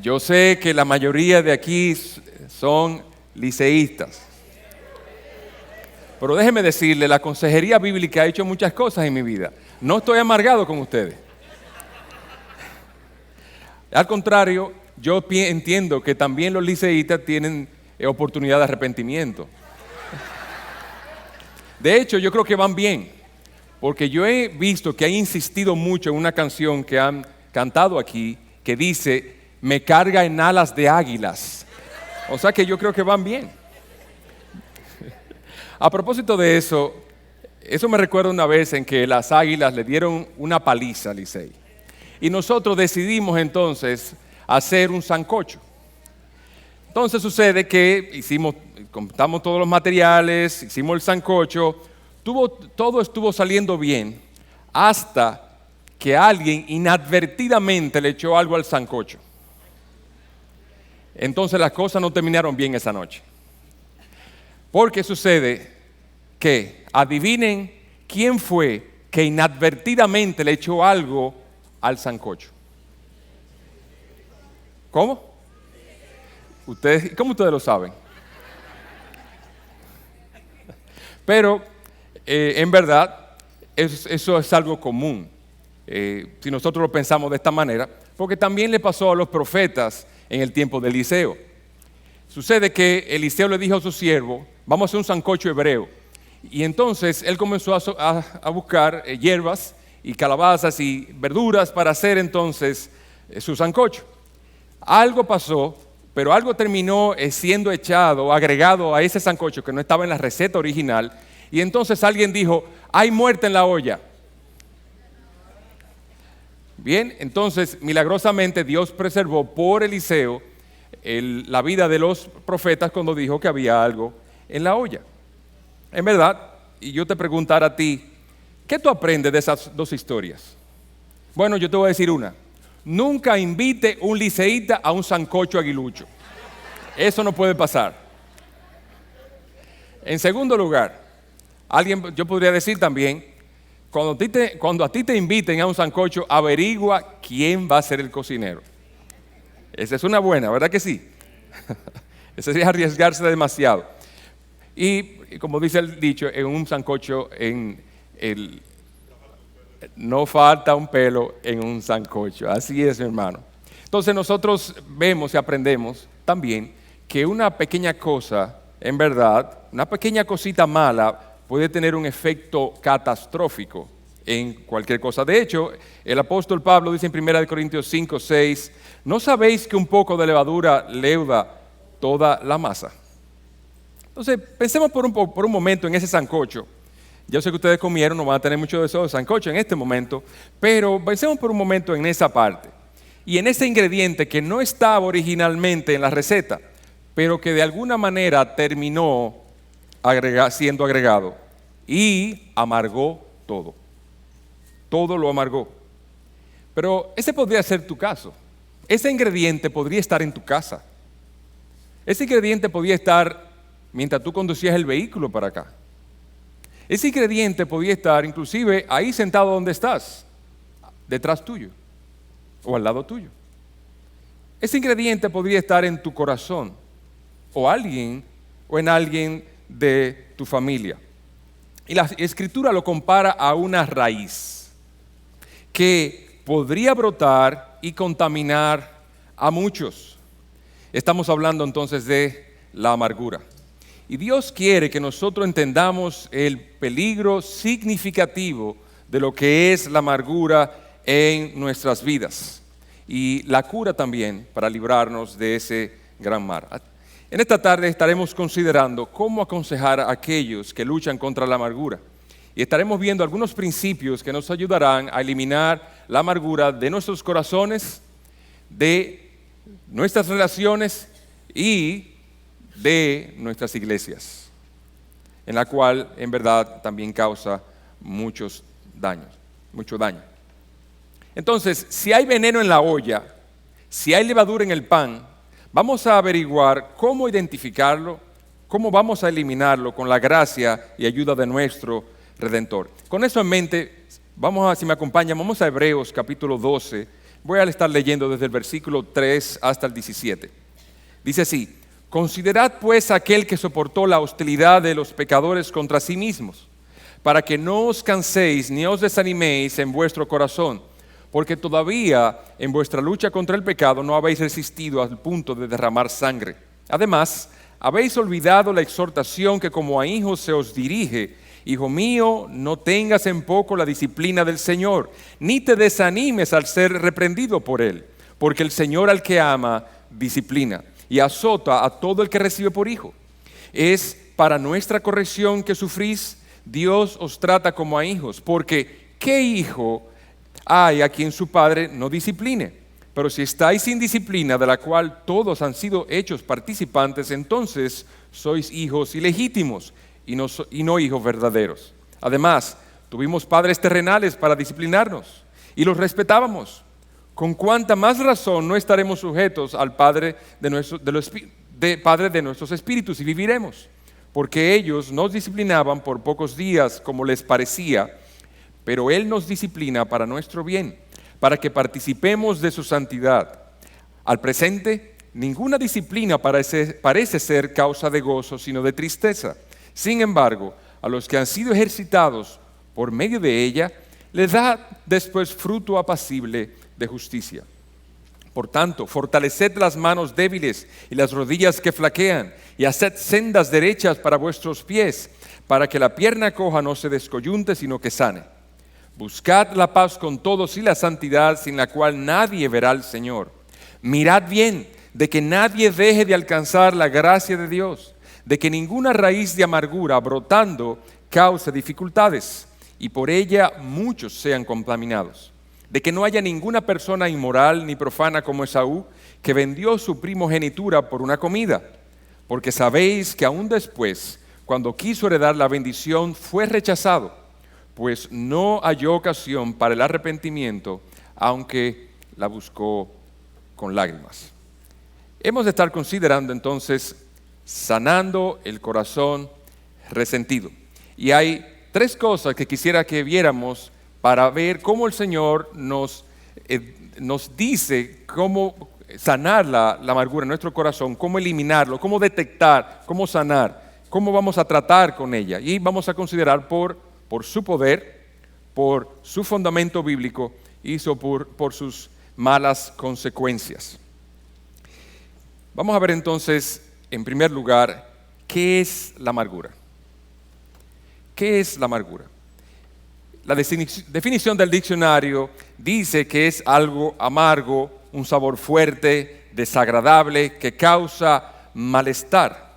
Yo sé que la mayoría de aquí son liceístas. Pero déjeme decirle, la consejería bíblica ha hecho muchas cosas en mi vida. No estoy amargado con ustedes. Al contrario, yo entiendo que también los liceístas tienen oportunidad de arrepentimiento. De hecho, yo creo que van bien, porque yo he visto que han insistido mucho en una canción que han cantado aquí, que dice, me carga en alas de águilas. O sea que yo creo que van bien. A propósito de eso me recuerda una vez en que las águilas le dieron una paliza al Licey. Y nosotros decidimos entonces hacer un sancocho. Entonces sucede que compramos todos los materiales, hicimos el sancocho, todo estuvo saliendo bien hasta que alguien inadvertidamente le echó algo al sancocho. Entonces las cosas no terminaron bien esa noche. Porque sucede que, adivinen quién fue que inadvertidamente le echó algo al sancocho. ¿Cómo? ¿Cómo ustedes lo saben? Pero en verdad eso es algo común, si nosotros lo pensamos de esta manera, porque también le pasó a los profetas en el tiempo de Eliseo. Sucede que Eliseo le dijo a su siervo, vamos a hacer un sancocho hebreo. Y entonces él comenzó a buscar hierbas y calabazas y verduras para hacer entonces su sancocho. Algo pasó, pero algo terminó siendo agregado a ese sancocho que no estaba en la receta original. Y entonces alguien dijo, hay muerte en la olla. Bien, entonces milagrosamente Dios preservó por Eliseo la vida de los profetas cuando dijo que había algo en la olla. En verdad, y yo te preguntara a ti, ¿qué tú aprendes de esas dos historias? Bueno, yo te voy a decir una. Nunca invite un liceísta a un sancocho aguilucho. Eso no puede pasar. En segundo lugar, yo podría decir también, cuando a ti te inviten a un sancocho, averigua quién va a ser el cocinero. Esa es una buena, ¿verdad que sí? Ese es arriesgarse demasiado. Y como dice el dicho, en un sancocho, no falta un pelo en un sancocho. Así es, mi hermano. Entonces nosotros vemos y aprendemos también que una pequeña cosa, en verdad, una pequeña cosita mala puede tener un efecto catastrófico en cualquier cosa. De hecho, el apóstol Pablo dice en 1 Corintios 5, 6, ¿no sabéis que un poco de levadura leuda toda la masa? Entonces, pensemos por un momento en ese sancocho. Yo sé que ustedes comieron, no van a tener mucho de eso de sancocho en este momento, pero pensemos por un momento en esa parte. Y en ese ingrediente que no estaba originalmente en la receta, pero que de alguna manera terminó siendo agregado y amargó todo. Todo lo amargó. Pero ese podría ser tu caso. Ese ingrediente podría estar en tu casa. Ese ingrediente podría estar mientras tú conducías el vehículo para acá. Ese ingrediente podía estar inclusive ahí sentado donde estás, detrás tuyo o al lado tuyo. Ese ingrediente podría estar en tu corazón o en alguien de tu familia. Y la Escritura lo compara a una raíz que podría brotar y contaminar a muchos. Estamos hablando entonces de la amargura. Y Dios quiere que nosotros entendamos el peligro significativo de lo que es la amargura en nuestras vidas y la cura también para librarnos de ese gran mal. En esta tarde estaremos considerando cómo aconsejar a aquellos que luchan contra la amargura y estaremos viendo algunos principios que nos ayudarán a eliminar la amargura de nuestros corazones, de nuestras relaciones y de nuestras iglesias, en la cual en verdad también causa mucho daño. Entonces, si hay veneno en la olla, si hay levadura en el pan, vamos a averiguar cómo identificarlo, cómo vamos a eliminarlo con la gracia y ayuda de nuestro Redentor. Con eso en mente, si me acompañan, vamos a Hebreos capítulo 12, Voy a estar leyendo desde el versículo 3 hasta el 17. Dice así: considerad pues aquel que soportó la hostilidad de los pecadores contra sí mismos, para que no os canséis ni os desaniméis en vuestro corazón, porque todavía en vuestra lucha contra el pecado no habéis resistido al punto de derramar sangre. Además, habéis olvidado la exhortación que como a hijos se os dirige: hijo mío, no tengas en poco la disciplina del Señor, ni te desanimes al ser reprendido por Él, porque el Señor al que ama disciplina y azota a todo el que recibe por hijo. Es para nuestra corrección que sufrís. Dios os trata como a hijos, porque ¿qué hijo hay a quien su padre no discipline? Pero si estáis sin disciplina, de la cual todos han sido hechos participantes, entonces sois hijos ilegítimos y no hijos verdaderos. Además, tuvimos padres terrenales para disciplinarnos y los respetábamos. ¿Con cuánta más razón no estaremos sujetos al Padre Padre de nuestros espíritus y viviremos? Porque ellos nos disciplinaban por pocos días como les parecía, pero Él nos disciplina para nuestro bien, para que participemos de su santidad. Al presente, ninguna disciplina parece ser causa de gozo, sino de tristeza. Sin embargo, a los que han sido ejercitados por medio de ella, les da después fruto apacible de justicia. Por tanto, fortaleced las manos débiles y las rodillas que flaquean, y haced sendas derechas para vuestros pies, para que la pierna coja no se descoyunte, sino que sane. Buscad la paz con todos y la santidad, sin la cual nadie verá al Señor. Mirad bien de que nadie deje de alcanzar la gracia de Dios, de que ninguna raíz de amargura brotando cause dificultades, y por ella muchos sean contaminados. De que no haya ninguna persona inmoral ni profana como Esaú, que vendió su primogenitura por una comida, porque sabéis que aún después, cuando quiso heredar la bendición, fue rechazado, pues no halló ocasión para el arrepentimiento, aunque la buscó con lágrimas. Hemos de estar considerando entonces sanando el corazón resentido. Y hay tres cosas que quisiera que viéramos para ver cómo el Señor nos dice cómo sanar la amargura en nuestro corazón, cómo eliminarlo, cómo detectar, cómo sanar, cómo vamos a tratar con ella. Y vamos a considerar por su poder, por su fundamento bíblico y por sus malas consecuencias. Vamos a ver entonces, en primer lugar, ¿qué es la amargura? ¿Qué es la amargura? La definición del diccionario dice que es algo amargo, un sabor fuerte, desagradable, que causa malestar.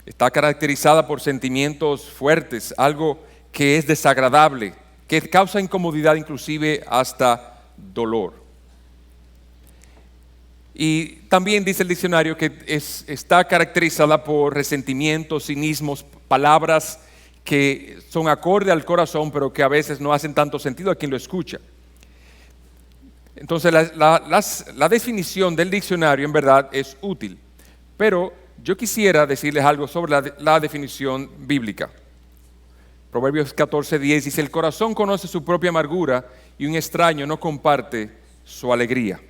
Está caracterizada por sentimientos fuertes, algo que es desagradable, que causa incomodidad, inclusive hasta dolor. Y también dice el diccionario que está caracterizada por resentimientos, cinismos, palabras que son acorde al corazón, pero que a veces no hacen tanto sentido a quien lo escucha. Entonces la definición del diccionario en verdad es útil, pero yo quisiera decirles algo sobre la definición bíblica. Proverbios 14:10 dice: el corazón conoce su propia amargura y un extraño no comparte su alegría.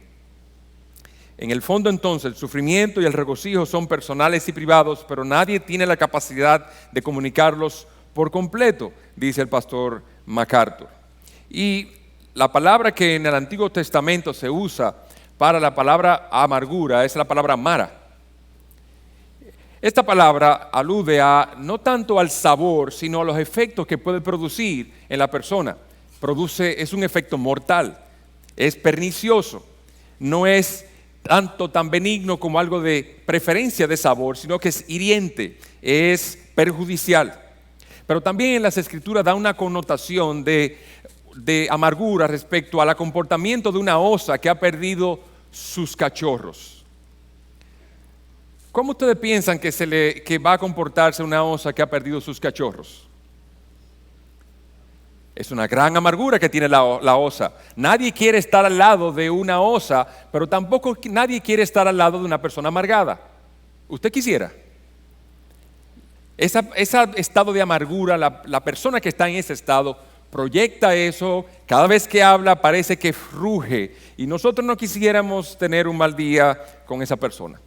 En el fondo entonces el sufrimiento y el regocijo son personales y privados, pero nadie tiene la capacidad de comunicarlos por completo, dice el pastor MacArthur. Y la palabra que en el Antiguo Testamento se usa para la palabra amargura es la palabra mara. Esta palabra alude no tanto al sabor, sino a los efectos que puede producir en la persona. Es un efecto mortal, es pernicioso, no es tan benigno como algo de preferencia de sabor, sino que es hiriente, es perjudicial. Pero también en las Escrituras da una connotación de amargura respecto al comportamiento de una osa que ha perdido sus cachorros. ¿Cómo ustedes piensan que va a comportarse una osa que ha perdido sus cachorros? Es una gran amargura que tiene la osa. Nadie quiere estar al lado de una osa, pero tampoco nadie quiere estar al lado de una persona amargada. ¿Usted quisiera? Ese estado de amargura, la persona que está en ese estado proyecta eso, cada vez que habla parece que ruge y nosotros no quisiéramos tener un mal día con esa persona.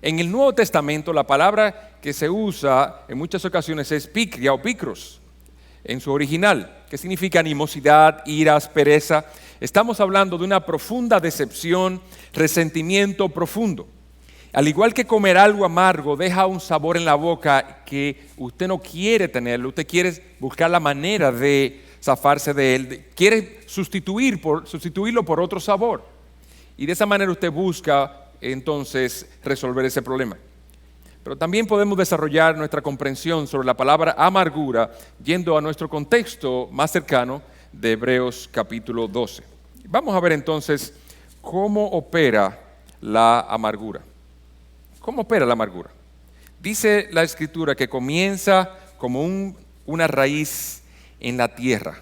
En el Nuevo Testamento la palabra que se usa en muchas ocasiones es picria o picros en su original, que significa animosidad, ira, aspereza. Estamos hablando de una profunda decepción, resentimiento profundo. Al igual que comer algo amargo deja un sabor en la boca que usted no quiere tenerlo, usted quiere buscar la manera de zafarse de él, quiere sustituirlo por otro sabor. Y de esa manera usted busca entonces resolver ese problema. Pero también podemos desarrollar nuestra comprensión sobre la palabra amargura yendo a nuestro contexto más cercano de Hebreos capítulo 12. Vamos a ver entonces cómo opera la amargura. ¿Cómo opera la amargura? Dice la Escritura que comienza como una raíz en la tierra.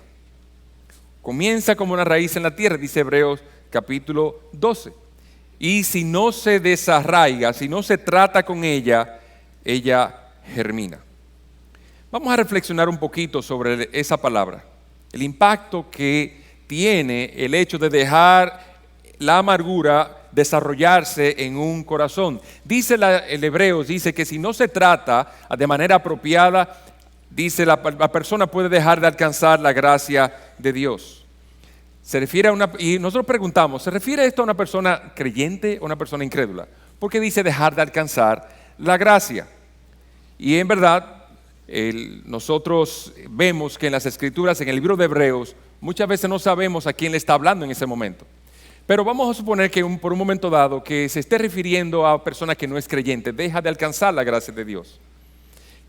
Comienza como una raíz en la tierra, dice Hebreos capítulo 12. Y si no se desarraiga, si no se trata con ella, ella germina. Vamos a reflexionar un poquito sobre esa palabra. El impacto que tiene el hecho de dejar la amargura desarrollarse en un corazón. Dice el Hebreos, dice que si no se trata de manera apropiada, dice la persona puede dejar de alcanzar la gracia de Dios. Se refiere y nosotros preguntamos, ¿se refiere esto a una persona creyente o a una persona incrédula? Porque dice dejar de alcanzar la gracia. Y en verdad, nosotros vemos que en las Escrituras, en el libro de Hebreos, muchas veces no sabemos a quién le está hablando en ese momento. Pero vamos a suponer que por un momento dado que se esté refiriendo a persona que no es creyente, deja de alcanzar la gracia de Dios.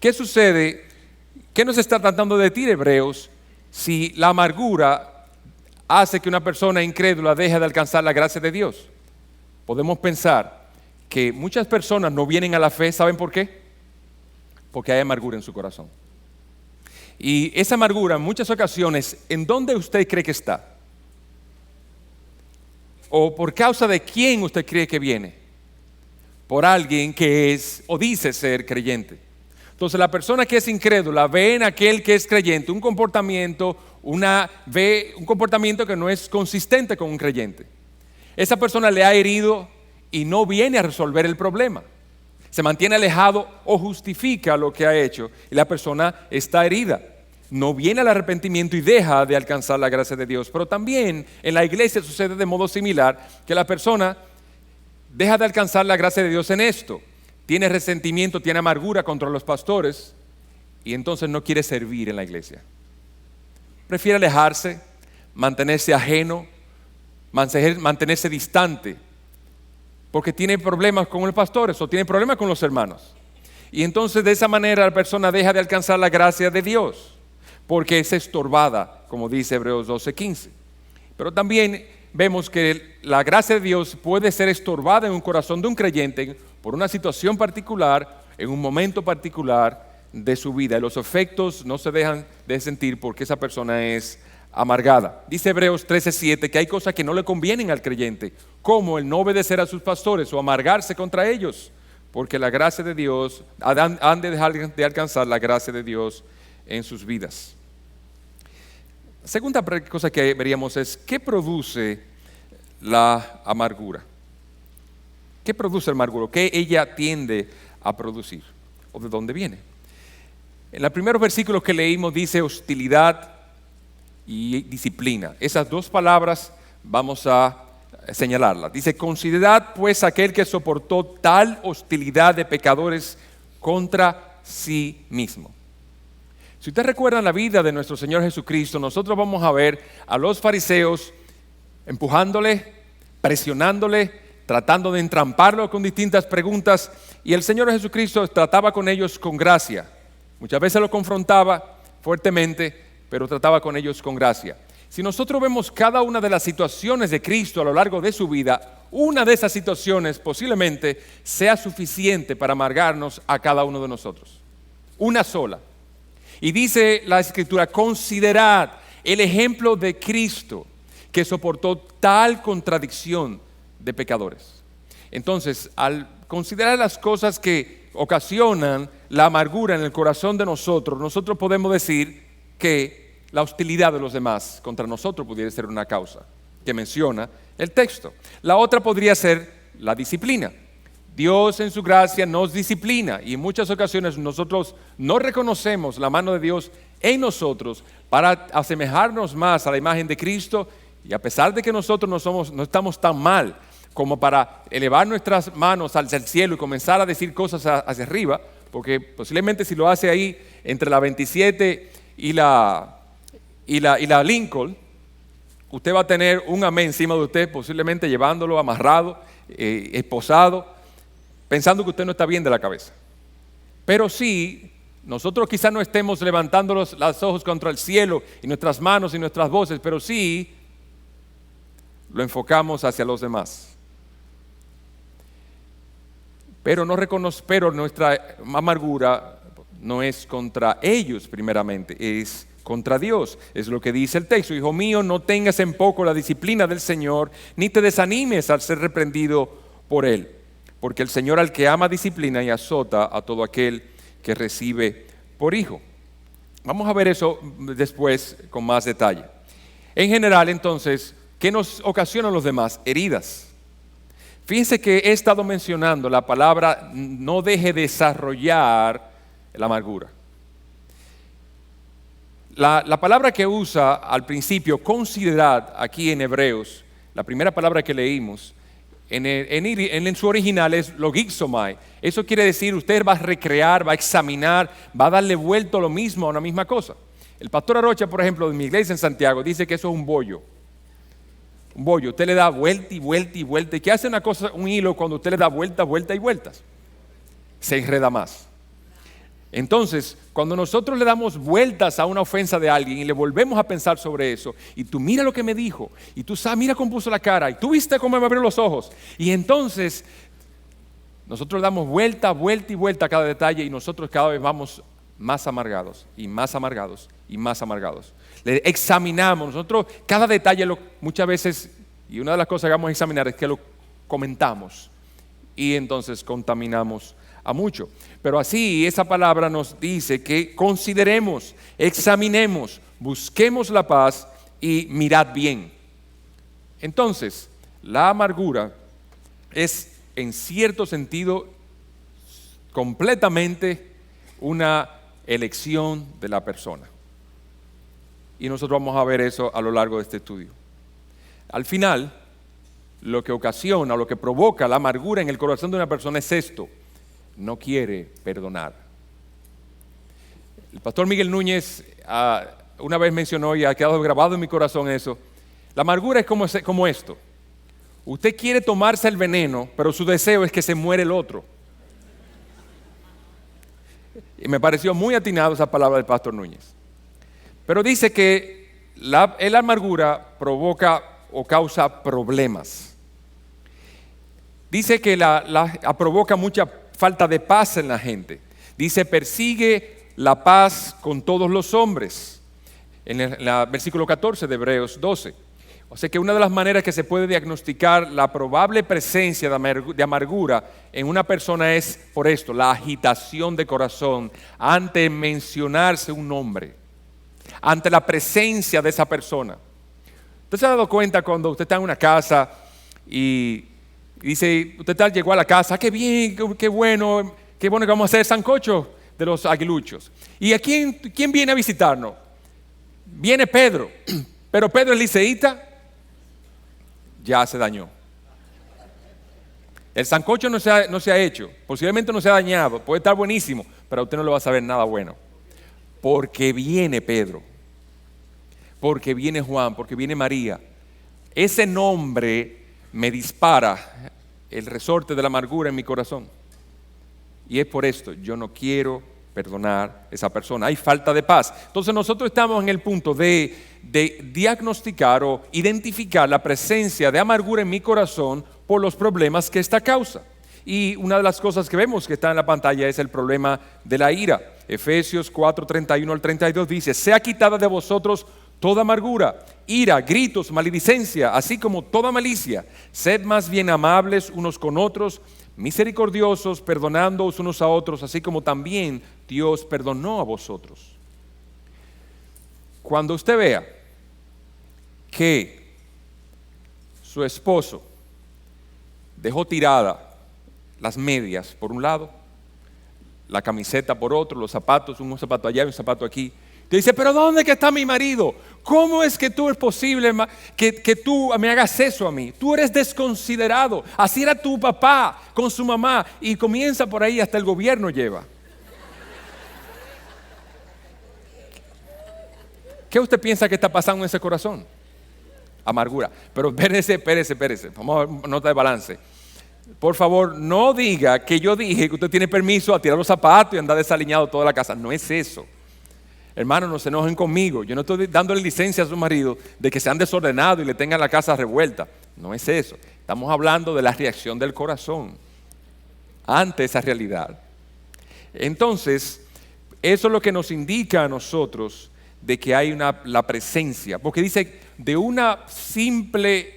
¿Qué sucede? ¿Qué nos está tratando de decir Hebreos si la amargura hace que una persona incrédula deje de alcanzar la gracia de Dios? Podemos pensar que muchas personas no vienen a la fe, ¿saben por qué? Porque hay amargura en su corazón. Y esa amargura en muchas ocasiones, ¿en dónde usted cree que está? ¿O por causa de quién usted cree que viene? Por alguien que es o dice ser creyente. Entonces la persona que es incrédula ve en aquel que es creyente un comportamiento que no es consistente con un creyente. Esa persona le ha herido y no viene a resolver el problema. Se mantiene alejado o justifica lo que ha hecho y la persona está herida. No viene al arrepentimiento y deja de alcanzar la gracia de Dios. Pero también en la iglesia sucede de modo similar, que la persona deja de alcanzar la gracia de Dios en esto. Tiene resentimiento, tiene amargura contra los pastores y entonces no quiere servir en la iglesia. Prefiere alejarse, mantenerse ajeno, mantenerse distante, porque tiene problemas con los pastores o tiene problemas con los hermanos. Y entonces de esa manera la persona deja de alcanzar la gracia de Dios, porque es estorbada, como dice Hebreos 12:15. Pero también vemos que la gracia de Dios puede ser estorbada en un corazón de un creyente por una situación particular, en un momento particular de su vida. Y los efectos no se dejan de sentir porque esa persona es amargada. Dice Hebreos 13:7 que hay cosas que no le convienen al creyente, como el no obedecer a sus pastores o amargarse contra ellos, porque la gracia de Dios, han de dejar de alcanzar la gracia de Dios en sus vidas. La segunda cosa que veríamos es, ¿qué produce la amargura? ¿Qué produce la amargura? ¿Qué ella tiende a producir? ¿O de dónde viene? En los primeros versículos que leímos dice hostilidad y disciplina. Esas dos palabras vamos a señalarlas. Dice, considerad pues aquel que soportó tal hostilidad de pecadores contra sí mismo. Si ustedes recuerdan la vida de nuestro Señor Jesucristo, nosotros vamos a ver a los fariseos empujándole, presionándole, tratando de entramparlo con distintas preguntas, y el Señor Jesucristo trataba con ellos con gracia. Muchas veces lo confrontaba fuertemente, pero trataba con ellos con gracia. Si nosotros vemos cada una de las situaciones de Cristo a lo largo de su vida, una de esas situaciones posiblemente sea suficiente para amargarnos a cada uno de nosotros. Una sola. Y dice la Escritura, considerad el ejemplo de Cristo que soportó tal contradicción de pecadores. Entonces, al considerar las cosas que ocasionan la amargura en el corazón de nosotros, nosotros podemos decir que la hostilidad de los demás contra nosotros pudiera ser una causa que menciona el texto. La otra podría ser la disciplina. Dios en su gracia nos disciplina y en muchas ocasiones nosotros no reconocemos la mano de Dios en nosotros para asemejarnos más a la imagen de Cristo, y a pesar de que nosotros no estamos tan mal como para elevar nuestras manos hacia el cielo y comenzar a decir cosas hacia arriba, porque posiblemente si lo hace ahí entre la 27 y la Lincoln, usted va a tener un amén encima de usted, posiblemente llevándolo amarrado, esposado, pensando que usted no está bien de la cabeza. Pero sí, nosotros quizás no estemos levantando los ojos contra el cielo y nuestras manos y nuestras voces, pero sí lo enfocamos hacia los demás. Pero nuestra amargura no es contra ellos primeramente, es contra Dios. Es lo que dice el texto: hijo mío, no tengas en poco la disciplina del Señor, ni te desanimes al ser reprendido por Él. Porque el Señor al que ama disciplina y azota a todo aquel que recibe por hijo. Vamos a ver eso después con más detalle. En general, entonces, ¿qué nos ocasionan los demás? Heridas. Fíjense que he estado mencionando la palabra no deje desarrollar la amargura. La palabra que usa al principio, considerad, aquí en Hebreos, la primera palabra que leímos, en su original es logizomai. Eso quiere decir usted va a recrear, va a examinar, va a darle vuelto a lo mismo, a una misma cosa. El pastor Arocha, por ejemplo, de mi iglesia en Santiago, dice que eso es un bollo. Un bollo, usted le da vuelta y vuelta y vuelta. ¿Y qué hace una cosa, un hilo, cuando usted le da vueltas, vueltas y vueltas? Se enreda más. Entonces, cuando nosotros le damos vueltas a una ofensa de alguien y le volvemos a pensar sobre eso, y tú mira lo que me dijo, y tú sabes, mira cómo puso la cara, y tú viste cómo me abrió los ojos, y entonces nosotros damos vuelta, vuelta y vuelta a cada detalle, y nosotros cada vez vamos más amargados, y más amargados, y más amargados. Le examinamos, nosotros cada detalle muchas veces, y una de las cosas que vamos a examinar es que lo comentamos, y entonces contaminamos a mucho. Pero así esa palabra nos dice que consideremos, examinemos, busquemos la paz y mirad bien. Entonces, la amargura es en cierto sentido completamente una elección de la persona. Y nosotros vamos a ver eso a lo largo de este estudio. Al final, lo que ocasiona, lo que provoca la amargura en el corazón de una persona es esto: no quiere perdonar. El pastor Miguel Núñez una vez mencionó, y ha quedado grabado en mi corazón eso: la amargura es como esto. Usted quiere tomarse el veneno, pero su deseo es que se muere el otro. Y me pareció muy atinado esa palabra del pastor Núñez. Pero dice que la amargura provoca o causa problemas. Dice que provoca mucha falta de paz en la gente. Dice, persigue la paz con todos los hombres. En el versículo 14 de Hebreos 12. O sea que una de las maneras que se puede diagnosticar la probable presencia de amargura en una persona es por esto: la agitación de corazón ante mencionarse un nombre, ante la presencia de esa persona. ¿Usted se ha dado cuenta cuando usted está en una casa y dice, usted llegó a la casa, qué bien, qué bueno que vamos a hacer sancocho de los aguiluchos? ¿Y a quién viene a visitarnos? Viene Pedro, pero Pedro es liceísta, ya se dañó. El sancocho no se ha hecho, posiblemente no se ha dañado, puede estar buenísimo, pero a usted no le va a saber nada bueno. Porque viene Pedro, porque viene Juan, porque viene María. Ese nombre me dispara el resorte de la amargura en mi corazón. Y es por esto, yo no quiero perdonar a esa persona. Hay falta de paz. Entonces nosotros estamos en el punto de diagnosticar o identificar la presencia de amargura en mi corazón por los problemas que esta causa. Y una de las cosas que vemos que está en la pantalla es el problema de la ira. Efesios 4:31 al 32 dice: sea quitada de vosotros toda amargura, ira, gritos, maledicencia, así como toda malicia. Sed más bien amables unos con otros, misericordiosos, perdonándoos unos a otros, así como también Dios perdonó a vosotros. Cuando usted vea que su esposo dejó tirada las medias por un lado, la camiseta por otro, los zapatos, un zapato allá y un zapato aquí. Te dice, pero ¿dónde que está mi marido? ¿Cómo es que tú es posible que tú me hagas eso a mí? Tú eres desconsiderado. Así era tu papá con su mamá. Y comienza por ahí, hasta el gobierno lleva. ¿Qué usted piensa que está pasando en ese corazón? Amargura. Pero espérese. Vamos a ver nota de balance. Por favor, no diga que yo dije que usted tiene permiso a tirar los zapatos y andar desaliñado toda la casa. No es eso. Hermanos, no se enojen conmigo. Yo no estoy dándole licencia a su marido de que sean desordenados y le tengan la casa revuelta. No es eso. Estamos hablando de la reacción del corazón ante esa realidad. Entonces, eso es lo que nos indica a nosotros de que hay la presencia. Porque dice, de un simple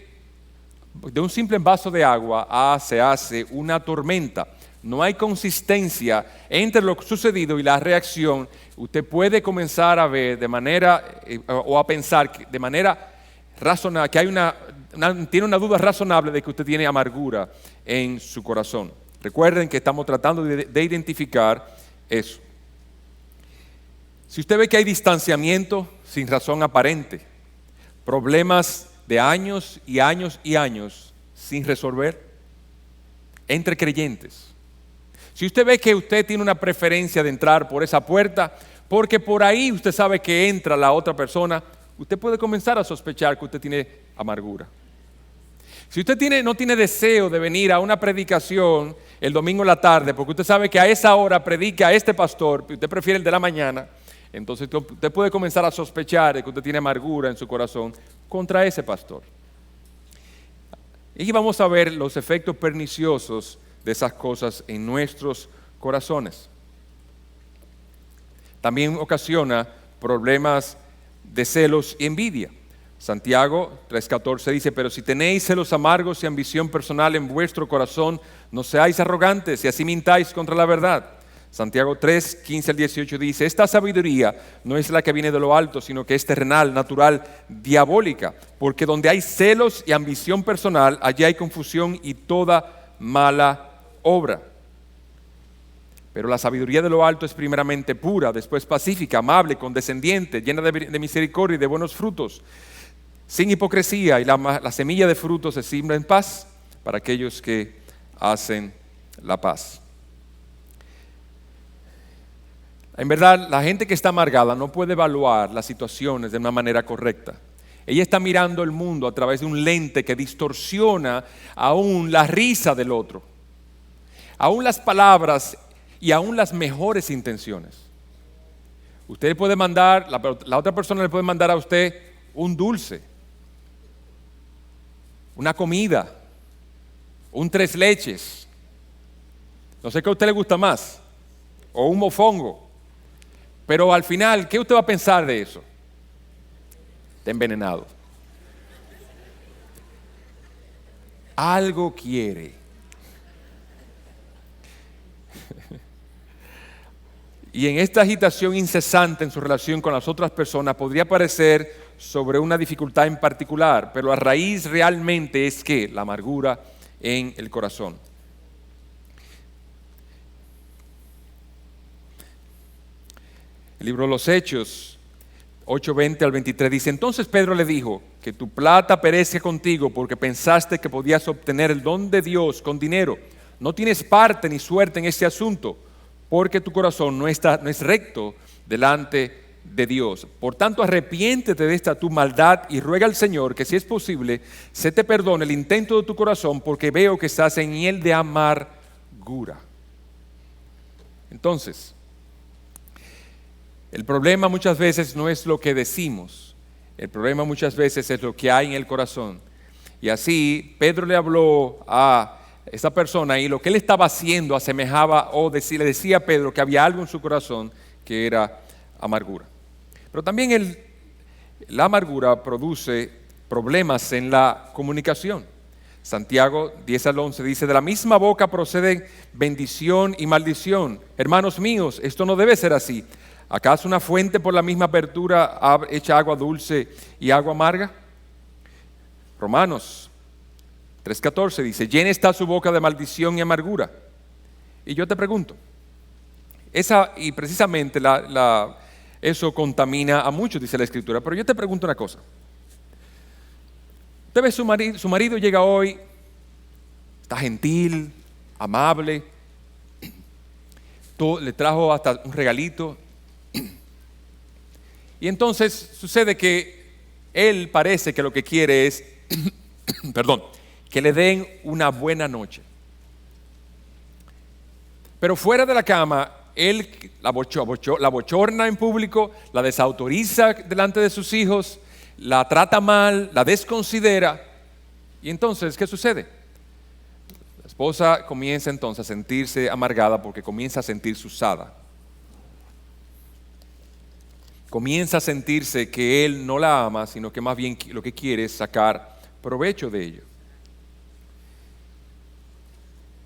vaso de agua se hace una tormenta. No hay consistencia entre lo sucedido y la reacción. Usted puede comenzar a ver de manera, o a pensar de manera razonable, que tiene una duda razonable de que usted tiene amargura en su corazón. Recuerden que estamos tratando de identificar eso. Si usted ve que hay distanciamiento sin razón aparente, problemas de años y años y años sin resolver entre creyentes. Si usted ve que usted tiene una preferencia de entrar por esa puerta, porque por ahí usted sabe que entra la otra persona, usted puede comenzar a sospechar que usted tiene amargura. Si usted no tiene deseo de venir a una predicación el domingo en la tarde, porque usted sabe que a esa hora predica este pastor, y usted prefiere el de la mañana, entonces usted puede comenzar a sospechar de que usted tiene amargura en su corazón contra ese pastor. Y vamos a ver los efectos perniciosos de esas cosas en nuestros corazones. También ocasiona problemas de celos y envidia. Santiago 3:14 dice, pero si tenéis celos amargos y ambición personal en vuestro corazón, no seáis arrogantes y así mintáis contra la verdad. Santiago 3:15-18 dice, esta sabiduría no es la que viene de lo alto, sino que es terrenal, natural, diabólica, porque donde hay celos y ambición personal, allí hay confusión y toda mala obra. Pero la sabiduría de lo alto es primeramente pura, después pacífica, amable, condescendiente, llena de misericordia y de buenos frutos, sin hipocresía, y la semilla de frutos se siembra en paz para aquellos que hacen la paz. En verdad, la gente que está amargada no puede evaluar las situaciones de una manera correcta. Ella está mirando el mundo a través de un lente que distorsiona aún la risa del otro, aún las palabras y aún las mejores intenciones. Usted puede mandar, la otra persona le puede mandar a usted un dulce, una comida, un tres leches, no sé qué a usted le gusta más, o un mofongo. Pero al final, ¿qué usted va a pensar de eso? Está envenenado. Algo quiere. Y en esta agitación incesante en su relación con las otras personas podría parecer sobre una dificultad en particular, pero la raíz realmente es que la amargura en el corazón. El libro de los Hechos 8:20-23 dice, entonces Pedro le dijo, que tu plata perezca contigo porque pensaste que podías obtener el don de Dios con dinero. No tienes parte ni suerte en este asunto, porque tu corazón no es recto delante de Dios. Por tanto, arrepiéntete de esta tu maldad y ruega al Señor que si es posible, se te perdone el intento de tu corazón, porque veo que estás en él de amargura. Entonces, el problema muchas veces no es lo que decimos, el problema muchas veces es lo que hay en el corazón. Y así Pedro le habló a esa persona y lo que él estaba haciendo asemejaba le decía a Pedro que había algo en su corazón que era amargura. Pero también la amargura produce problemas en la comunicación. Santiago 10:11 dice, de la misma boca proceden bendición y maldición. Hermanos míos, esto no debe ser así. ¿Acaso una fuente por la misma apertura echa agua dulce y agua amarga? Romanos 3:14 dice, llena está su boca de maldición y amargura. Y yo te pregunto, y precisamente eso contamina a muchos, dice la Escritura, pero yo te pregunto una cosa. Usted ve su marido llega hoy, está gentil, amable, le trajo hasta un regalito. Y entonces sucede que él parece que lo que quiere es, perdón, que le den una buena noche. Pero fuera de la cama, él la bochorna en público, la desautoriza delante de sus hijos, la trata mal, la desconsidera. Y entonces, ¿qué sucede? La esposa comienza entonces a sentirse amargada porque comienza a sentirse usada. Comienza a sentirse que él no la ama, sino que más bien lo que quiere es sacar provecho de ello.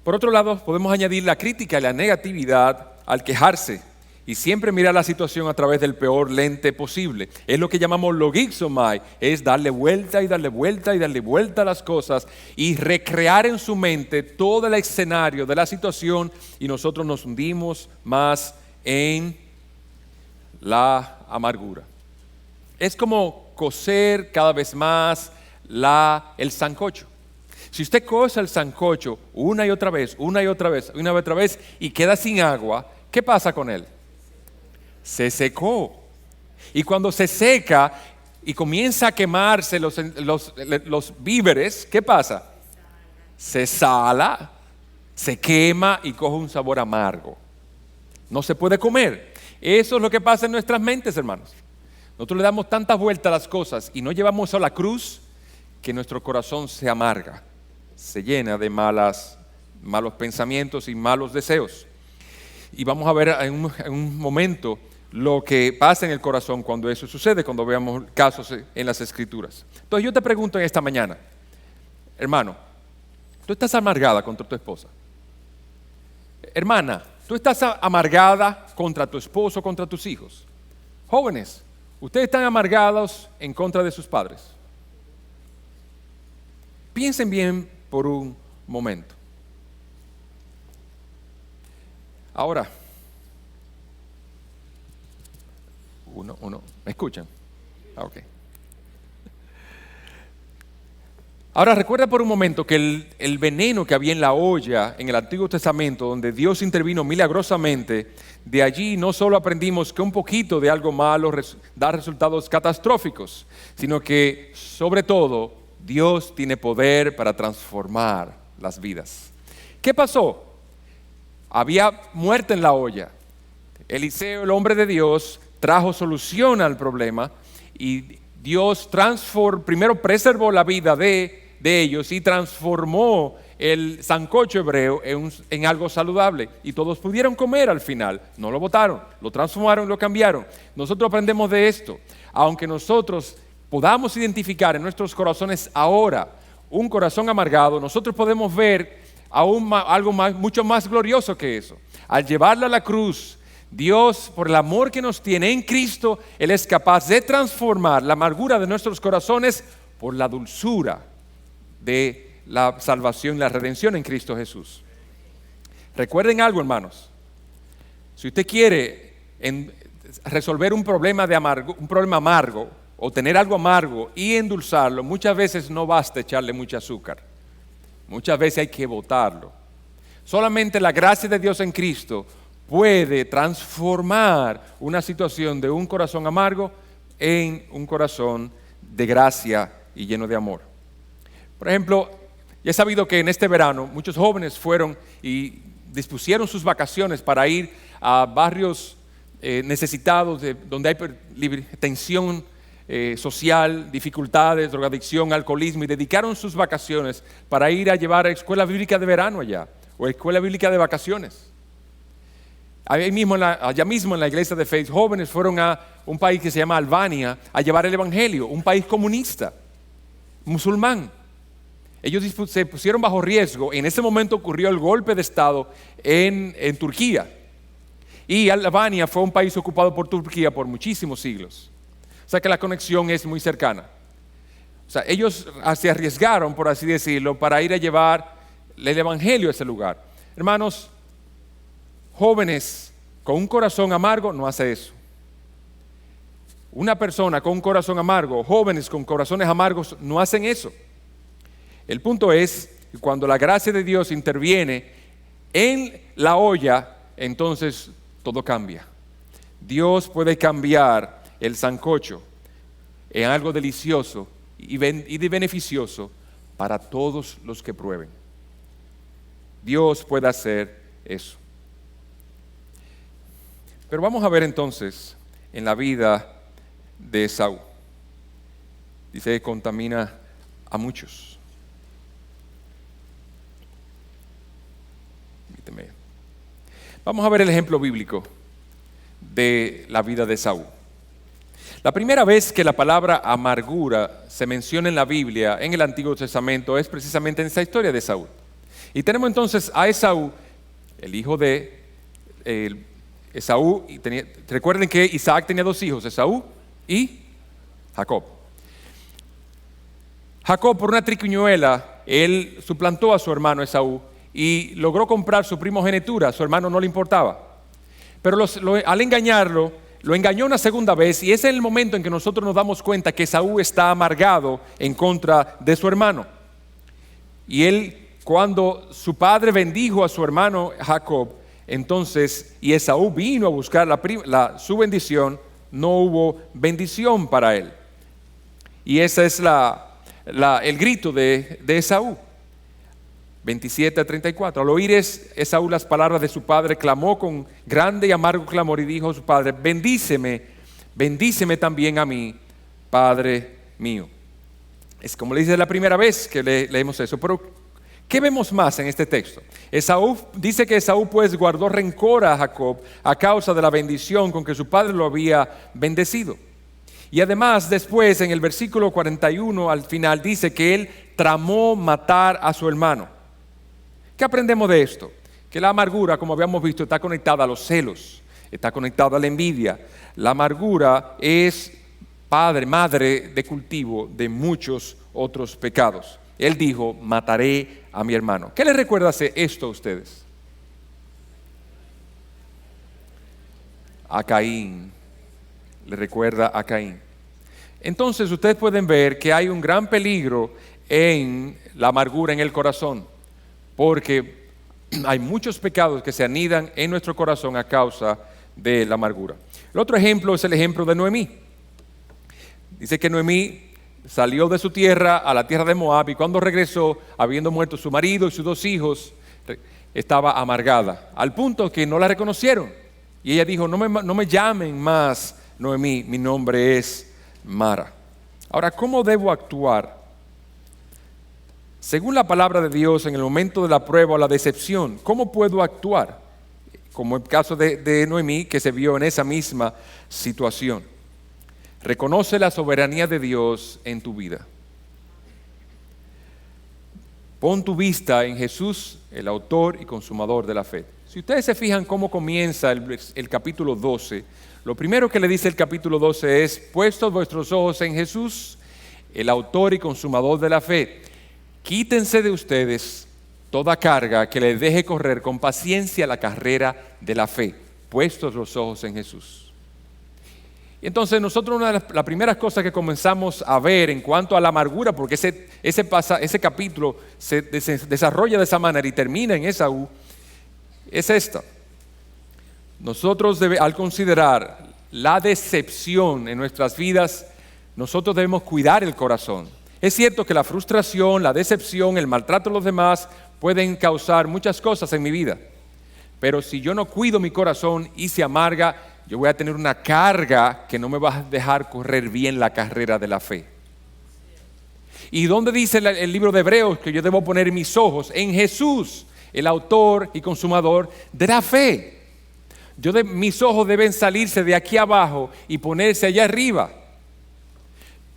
Por otro lado, podemos añadir la crítica y la negatividad al quejarse y siempre mirar la situación a través del peor lente posible. Es lo que llamamos logizomai, es darle vuelta y darle vuelta y darle vuelta a las cosas y recrear en su mente todo el escenario de la situación, y nosotros nos hundimos más en la amargura. Es como cocer cada vez más el sancocho. Si usted cose el sancocho una y otra vez y queda sin agua, ¿qué pasa con él? Se secó. Y cuando se seca y comienza a quemarse los víveres, ¿qué pasa? Se sala, se quema y coge un sabor amargo. No se puede comer. Eso es lo que pasa en nuestras mentes, hermanos. Nosotros le damos tantas vueltas a las cosas y no llevamos a la cruz que nuestro corazón se amarga, se llena de malos pensamientos y malos deseos. Y vamos a ver en un momento lo que pasa en el corazón cuando eso sucede, cuando veamos casos en las Escrituras. Entonces yo te pregunto en esta mañana, hermano, ¿tú estás amargada contra tu esposa? Hermana, ¿tú estás amargada contra tu esposo, contra tus hijos? Jóvenes, ¿ustedes están amargados en contra de sus padres? Piensen bien por un momento. Ahora, ¿me escuchan? Ok. Ahora recuerda por un momento que el veneno que había en la olla en el Antiguo Testamento, donde Dios intervino milagrosamente, de allí no solo aprendimos que un poquito de algo malo da resultados catastróficos, sino que sobre todo Dios tiene poder para transformar las vidas. ¿Qué pasó? Había muerte en la olla. Eliseo, el hombre de Dios, trajo solución al problema y Dios primero preservó la vida de ellos y transformó el sancocho hebreo en algo saludable, y todos pudieron comer al final. No lo botaron, lo transformaron, lo cambiaron. Nosotros aprendemos de esto. Aunque nosotros podamos identificar en nuestros corazones ahora un corazón amargado, nosotros podemos ver algo mucho más glorioso que eso. Al llevarlo a la cruz, Dios, por el amor que nos tiene en Cristo, Él es capaz de transformar la amargura de nuestros corazones por la dulzura de la salvación y la redención en Cristo Jesús. Recuerden algo, hermanos. Si usted quiere resolver un problema amargo o tener algo amargo y endulzarlo, muchas veces no basta echarle mucho azúcar. Muchas veces hay que botarlo. Solamente la gracia de Dios en Cristo puede transformar una situación de un corazón amargo en un corazón de gracia y lleno de amor. Por ejemplo, ya he sabido que en este verano muchos jóvenes fueron y dispusieron sus vacaciones para ir a barrios necesitados, donde hay tensión social, dificultades, drogadicción, alcoholismo, y dedicaron sus vacaciones para ir a llevar a escuela bíblica de verano allá, o escuela bíblica de vacaciones. Allá mismo en la iglesia de Faith, jóvenes fueron a un país que se llama Albania a llevar el evangelio, un país comunista, musulmán. Ellos se pusieron bajo riesgo. En ese momento ocurrió el golpe de Estado en Turquía. Y Albania fue un país ocupado por Turquía por muchísimos siglos. O sea que la conexión es muy cercana. O sea, ellos se arriesgaron, por así decirlo, para ir a llevar el evangelio a ese lugar. Hermanos, jóvenes con un corazón amargo no hace eso. Una persona con un corazón amargo, jóvenes con corazones amargos no hacen eso. El punto es que cuando la gracia de Dios interviene en la olla, entonces todo cambia. Dios puede cambiar el sancocho en algo delicioso y beneficioso para todos los que prueben. Dios puede hacer eso. Pero vamos a ver entonces en la vida de Esaú. Dice que contamina a muchos. Vamos a ver el ejemplo bíblico de la vida de Esaú. La primera vez que la palabra amargura se menciona en la Biblia, en el Antiguo Testamento, es precisamente en esa historia de Esaú. Y tenemos entonces a Esaú, el hijo de Esaú. Recuerden que Isaac tenía dos hijos, Esaú y Jacob. Jacob, por una triquiñuela, él suplantó a su hermano Esaú y logró comprar su primogenitura. A su hermano no le importaba. Pero al engañarlo, lo engañó una segunda vez, y ese es el momento en que nosotros nos damos cuenta que Esaú está amargado en contra de su hermano. Y él, cuando su padre bendijo a su hermano Jacob, entonces, y Esaú vino a buscar su bendición, no hubo bendición para él. Y ese es el grito de Esaú. 27-34. Al oír Esaú las palabras de su padre, clamó con grande y amargo clamor y dijo a su padre: bendíceme también a mí, padre mío. Es como le dice la primera vez que leemos eso. Pero ¿qué vemos más en este texto? Esaú dice que Esaú pues guardó rencor a Jacob a causa de la bendición con que su padre lo había bendecido. Y además después en el versículo 41 al final dice que él tramó matar a su hermano. ¿Qué aprendemos de esto? Que la amargura, como habíamos visto, está conectada a los celos, está conectada a la envidia. La amargura es madre de cultivo de muchos otros pecados. Él dijo: mataré a mi hermano. ¿Qué les recuerda esto a ustedes? A Caín. Le recuerda a Caín. Entonces ustedes pueden ver que hay un gran peligro en la amargura en el corazón, porque hay muchos pecados que se anidan en nuestro corazón a causa de la amargura. El otro ejemplo es el ejemplo de Noemí. Dice que Noemí salió de su tierra a la tierra de Moab, y cuando regresó, habiendo muerto su marido y sus dos hijos, estaba amargada, al punto que no la reconocieron. Y ella dijo: no me llamen más Noemí, mi nombre es Mara. Ahora, ¿cómo debo actuar? Según la palabra de Dios, en el momento de la prueba o la decepción, ¿cómo puedo actuar? Como el caso de Noemí, que se vio en esa misma situación. Reconoce la soberanía de Dios en tu vida. Pon tu vista en Jesús, el autor y consumador de la fe. Si ustedes se fijan cómo comienza el capítulo 12, lo primero que le dice el capítulo 12 es: puestos vuestros ojos en Jesús, el autor y consumador de la fe. Quítense de ustedes toda carga que les deje correr con paciencia la carrera de la fe, puestos los ojos en Jesús. Y entonces nosotros, una de las primeras cosas que comenzamos a ver en cuanto a la amargura, porque ese capítulo se desarrolla de esa manera y termina en Esaú, es esta. Nosotros al considerar la decepción en nuestras vidas, nosotros debemos cuidar el corazón. Es cierto que la frustración, la decepción, el maltrato de los demás pueden causar muchas cosas en mi vida. Pero si yo no cuido mi corazón y se amarga, yo voy a tener una carga que no me va a dejar correr bien la carrera de la fe. ¿Y dónde dice el libro de Hebreos que yo debo poner mis ojos? En Jesús, el autor y consumador de la fe. Mis ojos deben salirse de aquí abajo y ponerse allá arriba.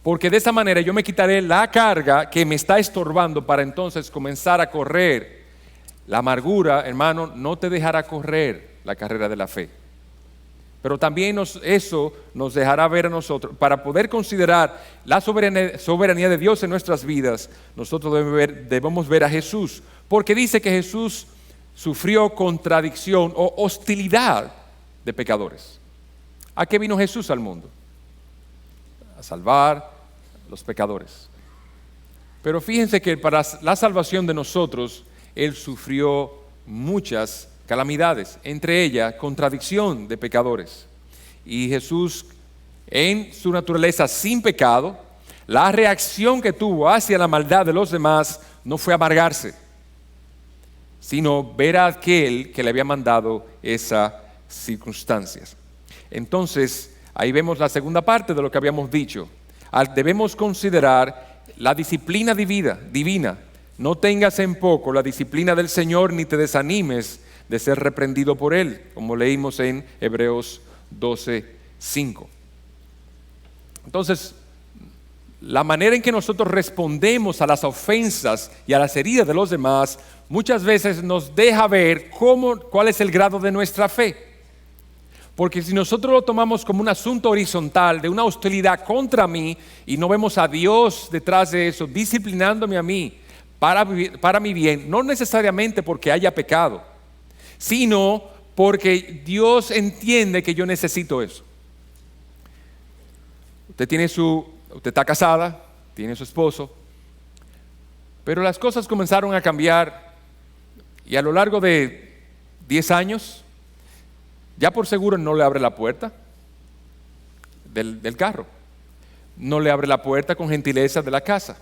Porque de esa manera yo me quitaré la carga que me está estorbando para entonces comenzar a correr. La amargura, hermano, no te dejará correr la carrera de la fe. Pero también eso nos dejará ver a nosotros, para poder considerar la soberanía de Dios en nuestras vidas, nosotros debemos ver a Jesús, porque dice que Jesús sufrió contradicción o hostilidad de pecadores. ¿A qué vino Jesús al mundo? A salvar a los pecadores. Pero fíjense que para la salvación de nosotros, Él sufrió muchas calamidades, entre ellas contradicción de pecadores. Y Jesús, en su naturaleza sin pecado, la reacción que tuvo hacia la maldad de los demás no fue amargarse, sino ver a aquel que le había mandado esas circunstancias. Entonces, ahí vemos la segunda parte de lo que habíamos dicho. Debemos considerar la disciplina divina. No tengas en poco la disciplina del Señor, ni te desanimes de ser reprendido por Él, como leímos en Hebreos 12:5. Entonces, la manera en que nosotros respondemos a las ofensas y a las heridas de los demás muchas veces nos deja ver cuál es el grado de nuestra fe. Porque si nosotros lo tomamos como un asunto horizontal de una hostilidad contra mí y no vemos a Dios detrás de eso, disciplinándome a mí para mi bien, no necesariamente porque haya pecado, sino porque Dios entiende que yo necesito eso. Usted está casada, tiene su esposo, pero las cosas comenzaron a cambiar y a lo largo de 10 años, ya por seguro no le abre la puerta del carro, no le abre la puerta con gentileza de la casa,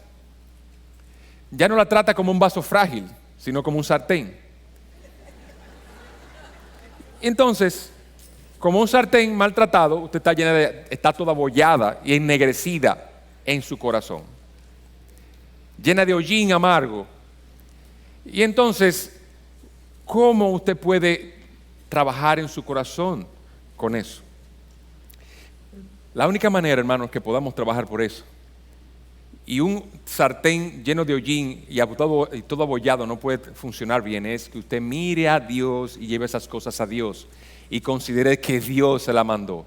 ya no la trata como un vaso frágil, sino como un sartén. Entonces, como un sartén maltratado, usted está toda abollada y ennegrecida en su corazón, llena de hollín amargo. Y entonces, ¿cómo usted puede trabajar en su corazón con eso? La única manera, hermanos, que podamos trabajar por eso, y un sartén lleno de hollín y todo abollado no puede funcionar bien, es que usted mire a Dios y lleve esas cosas a Dios y considere que Dios se la mandó.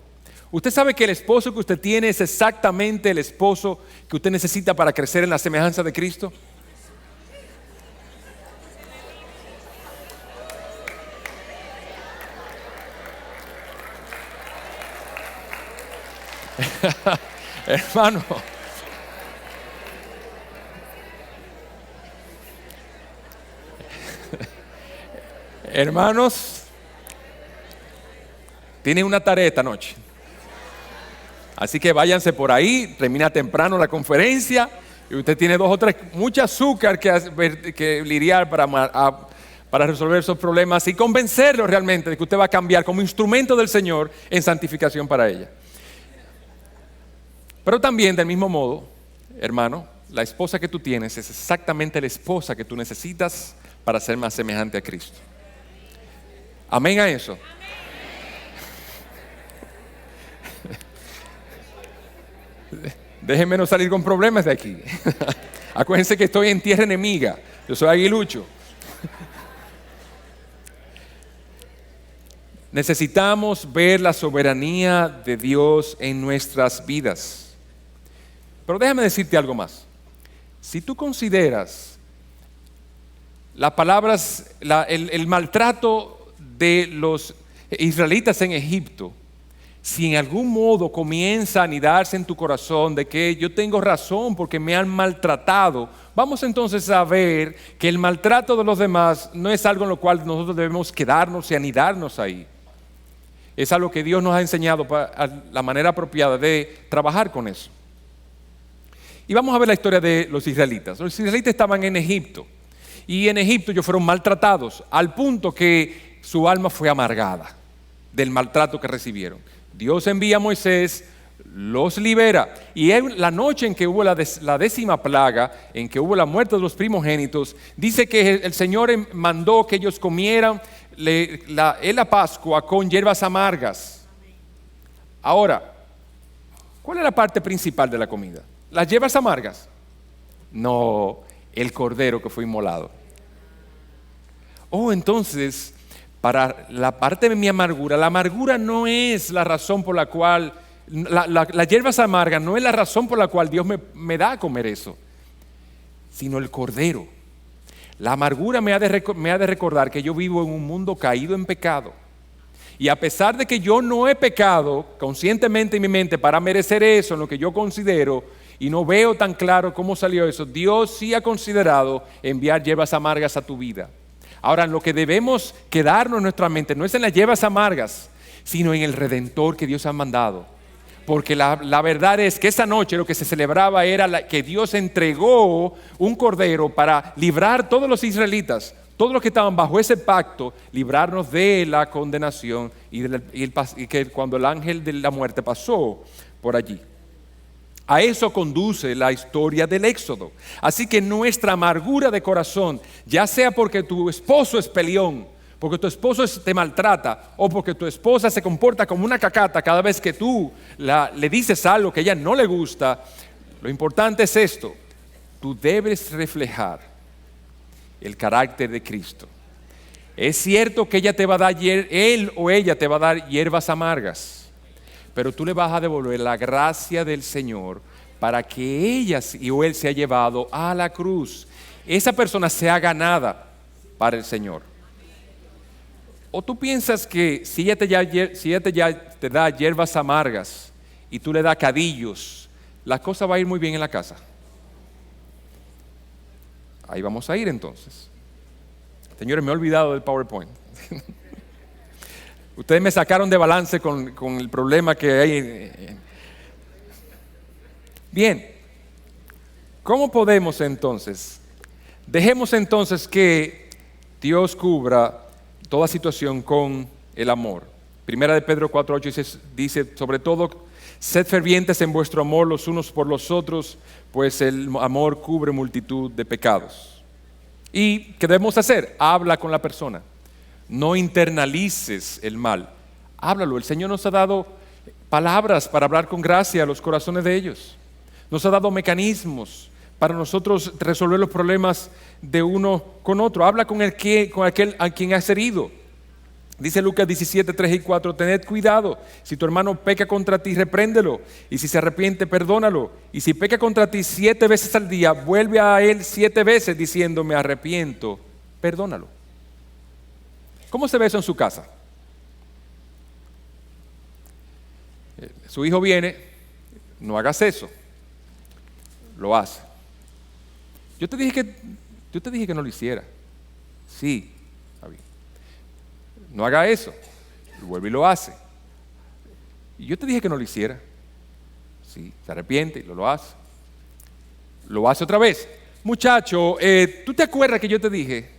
Usted sabe que el esposo que usted tiene es exactamente el esposo que usted necesita para crecer en la semejanza de Cristo. Hermano, hermanos, tienen una tarea esta noche, así que váyanse por ahí, termina temprano la conferencia y usted tiene 2 o 3, mucha azúcar que lidiar para resolver esos problemas y convencerlo realmente de que usted va a cambiar como instrumento del Señor en santificación para ella. Pero también, del mismo modo, hermano, la esposa que tú tienes es exactamente la esposa que tú necesitas para ser más semejante a Cristo. Amén a eso. Déjenme no salir con problemas de aquí. Acuérdense que estoy en tierra enemiga. Yo soy aguilucho. Necesitamos ver la soberanía de Dios en nuestras vidas. Pero déjame decirte algo más. Si tú consideras las palabras, el maltrato de los israelitas en Egipto, si en algún modo comienza a anidarse en tu corazón de que yo tengo razón porque me han maltratado, vamos entonces a ver que el maltrato de los demás no es algo en lo cual nosotros debemos quedarnos y anidarnos ahí. Es algo que Dios nos ha enseñado la manera apropiada de trabajar con eso. Y vamos a ver la historia de los israelitas. Los israelitas estaban en Egipto y en Egipto ellos fueron maltratados al punto que su alma fue amargada del maltrato que recibieron. Dios envía a Moisés, los libera y la noche en que hubo la 10ª plaga, en que hubo la muerte de los primogénitos, dice que el Señor mandó que ellos comieran la Pascua con hierbas amargas. Ahora, ¿cuál es la parte principal de la comida? ¿Las hierbas amargas? No, el cordero que fue inmolado. Oh, entonces, para la parte de mi amargura. La amargura no es la razón por la cual, las hierbas amargas no es la razón por la cual Dios me da a comer eso, sino el cordero. La amargura me ha de recordar que yo vivo en un mundo caído en pecado. Y a pesar de que yo no he pecado conscientemente en mi mente para merecer eso, en lo que yo considero, y no veo tan claro cómo salió eso, Dios sí ha considerado enviar hierbas amargas a tu vida. Ahora, lo que debemos quedarnos en nuestra mente no es en las hierbas amargas, sino en el Redentor que Dios ha mandado. Porque la verdad es que esa noche lo que se celebraba era que Dios entregó un cordero para librar a todos los israelitas, todos los que estaban bajo ese pacto, librarnos de la condenación y que cuando el ángel de la muerte pasó por allí. A eso conduce la historia del Éxodo. Así que nuestra amargura de corazón, ya sea porque tu esposo es peleón, porque tu esposo te maltrata, o porque tu esposa se comporta como una cacata cada vez que tú le dices algo que a ella no le gusta, lo importante es esto: tú debes reflejar el carácter de Cristo. Es cierto que ella te va a dar, él o ella te va a dar hierbas amargas, pero tú le vas a devolver la gracia del Señor para que ella o él sea llevado a la cruz. Esa persona sea ganada para el Señor. ¿O tú piensas que si ella te da hierbas amargas y tú le das cadillos, la cosa va a ir muy bien en la casa? Ahí vamos a ir entonces. Señores, me he olvidado del PowerPoint. Ustedes me sacaron de balance con el problema que hay. Bien, ¿cómo podemos entonces? Dejemos entonces que Dios cubra toda situación con el amor. Primera de Pedro 4:8 dice, sobre todo, sed fervientes en vuestro amor los unos por los otros, pues el amor cubre multitud de pecados. ¿Y qué debemos hacer? Habla con la persona. No internalices el mal. Háblalo. El Señor nos ha dado palabras para hablar con gracia a los corazones de ellos. Nos ha dado mecanismos para nosotros resolver los problemas de uno con otro. Habla con aquel a quien has herido. Dice Lucas 17:3-4, tened cuidado, si tu hermano peca contra ti, repréndelo, y si se arrepiente, perdónalo, y si peca contra ti 7 veces al día, vuelve a él 7 veces diciendo, me arrepiento, perdónalo. ¿Cómo se ve eso en su casa? Su hijo viene, no hagas eso, lo hace. Yo te dije que no lo hiciera. Sí, está bien. No haga eso. Y vuelve y lo hace. Y yo te dije que no lo hiciera. Sí, se arrepiente y lo hace. Lo hace otra vez. Muchacho, ¿tú te acuerdas que yo te dije?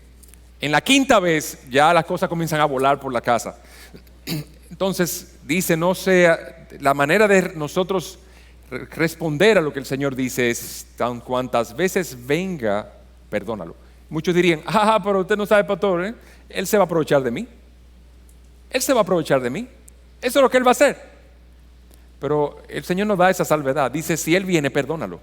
En la 5ª vez ya las cosas comienzan a volar por la casa. Entonces dice, no sea, la manera de nosotros responder a lo que el Señor dice es, tan cuantas veces venga, perdónalo. Muchos dirían, pero usted no sabe, pastor, Él se va a aprovechar de mí. Él se va a aprovechar de mí. Eso es lo que Él va a hacer. Pero el Señor nos da esa salvedad. Dice, si Él viene, perdónalo.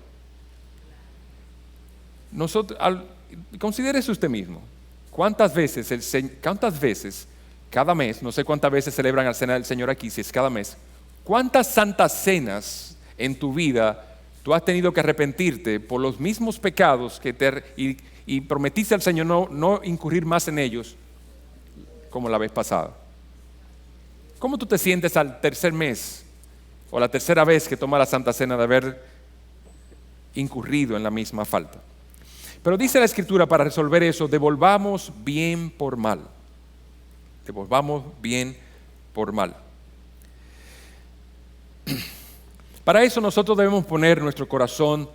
Considérese usted mismo. ¿Cuántas veces cada mes, no sé cuántas veces celebran la cena del Señor aquí, si es cada mes, cuántas santas cenas en tu vida tú has tenido que arrepentirte por los mismos pecados y prometiste al Señor no incurrir más en ellos como la vez pasada? ¿Cómo tú te sientes al 3er mes o la 3ª vez que tomas la Santa Cena de haber incurrido en la misma falta? Pero dice la Escritura, para resolver eso, devolvamos bien por mal. Devolvamos bien por mal. Para eso nosotros debemos poner nuestro corazón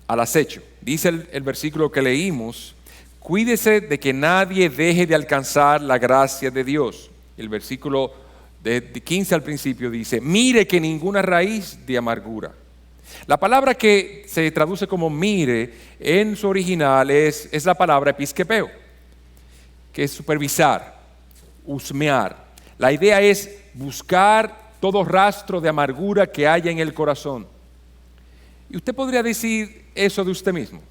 al acecho. Dice el versículo que leímos, cuídese de que nadie deje de alcanzar la gracia de Dios. El versículo de 15 al principio dice, mire que ninguna raíz de amargura. La palabra que se traduce como mire en su original es la palabra episquepeo, que es supervisar, husmear. La idea es buscar todo rastro de amargura que haya en el corazón. Y usted podría decir eso de usted mismo.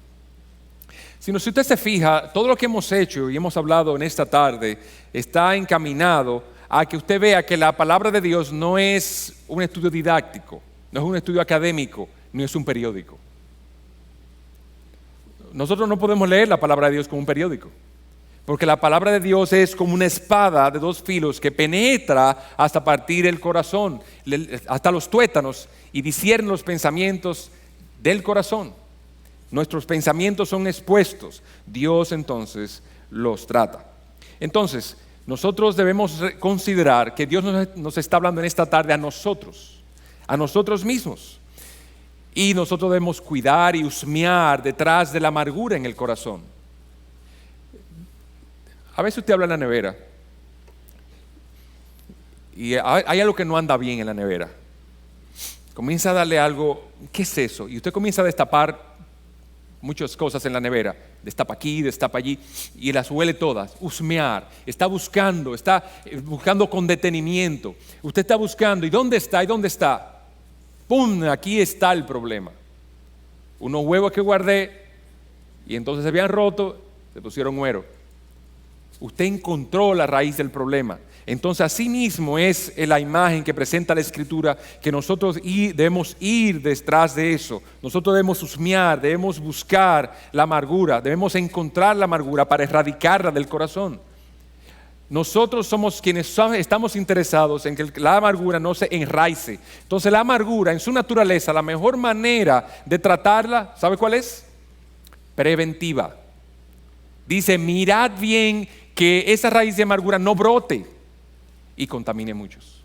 Sino si usted se fija, todo lo que hemos hecho y hemos hablado en esta tarde está encaminado a que usted vea que la palabra de Dios no es un estudio didáctico, no es un estudio académico, ni es un periódico. Nosotros no podemos leer la palabra de Dios como un periódico, porque la palabra de Dios es como una espada de dos filos que penetra hasta partir el corazón, hasta los tuétanos, y discierne los pensamientos del corazón. Nuestros pensamientos son expuestos, Dios entonces los trata. Entonces, nosotros debemos considerar que Dios nos está hablando en esta tarde a nosotros mismos. Y nosotros debemos cuidar y husmear detrás de la amargura en el corazón. A veces usted habla en la nevera y hay algo que no anda bien en la nevera. Comienza a darle algo, ¿qué es eso? Y usted comienza a destapar muchas cosas en la nevera, destapa aquí, destapa allí, y las huele todas. Husmear, está buscando con detenimiento. Usted está buscando, ¿y dónde está? ¿Y dónde está? ¡Pum! Aquí está el problema. Unos huevos que guardé, y entonces se habían roto, se pusieron güeros. Usted encontró la raíz del problema. Entonces, así mismo es la imagen que presenta la Escritura, que nosotros debemos ir detrás de eso. Nosotros debemos husmear, debemos buscar la amargura, debemos encontrar la amargura para erradicarla del corazón. Nosotros somos quienes estamos interesados en que la amargura no se enraice. Entonces, la amargura en su naturaleza, la mejor manera de tratarla, ¿sabe cuál es? Preventiva. Dice, mirad bien que esa raíz de amargura no brote y contamine muchos.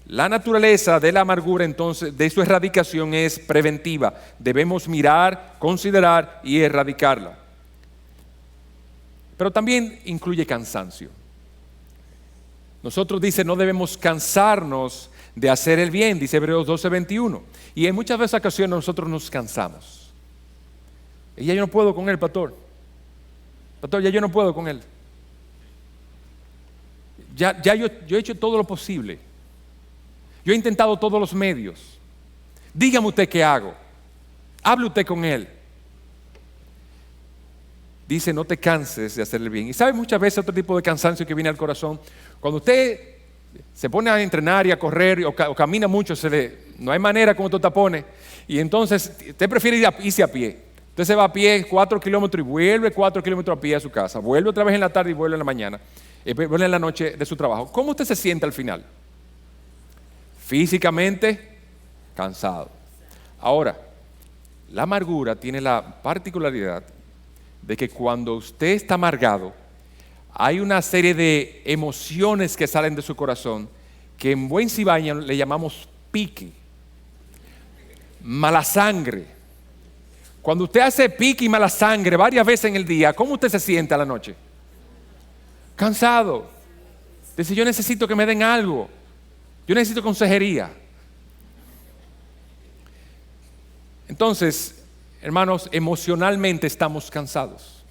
La naturaleza de la amargura, entonces, de su erradicación es preventiva. Debemos mirar, considerar y erradicarla. Pero también incluye cansancio. Nosotros, dice, no debemos cansarnos de hacer el bien, dice Hebreos 12:21. Y en muchas veces ocasiones nosotros nos cansamos. Y ya yo no puedo con él, pastor. Pastor, ya yo no puedo con él. Ya yo he hecho todo lo posible. Yo he intentado todos los medios. Dígame usted qué hago. Hable usted con él. Dice, no te canses de hacer el bien. Y sabe muchas veces otro tipo de cansancio que viene al corazón. Cuando usted se pone a entrenar y a correr o camina mucho, no hay manera como tú tapones. Y entonces usted prefiere irse a pie. Usted se va a pie 4 kilómetros y vuelve 4 kilómetros a pie a su casa. Vuelve otra vez en la tarde y vuelve en la mañana. Vuelve en la noche de su trabajo. ¿Cómo usted se siente al final? Físicamente cansado. Ahora, la amargura tiene la particularidad de que cuando usted está amargado, hay una serie de emociones que salen de su corazón que en buen cibaña le llamamos pique, mala sangre. Cuando usted hace pique y mala sangre varias veces en el día, ¿cómo usted se siente a la noche? Cansado. Dice, yo necesito que me den algo. Yo necesito consejería. Entonces, hermanos, emocionalmente estamos cansados.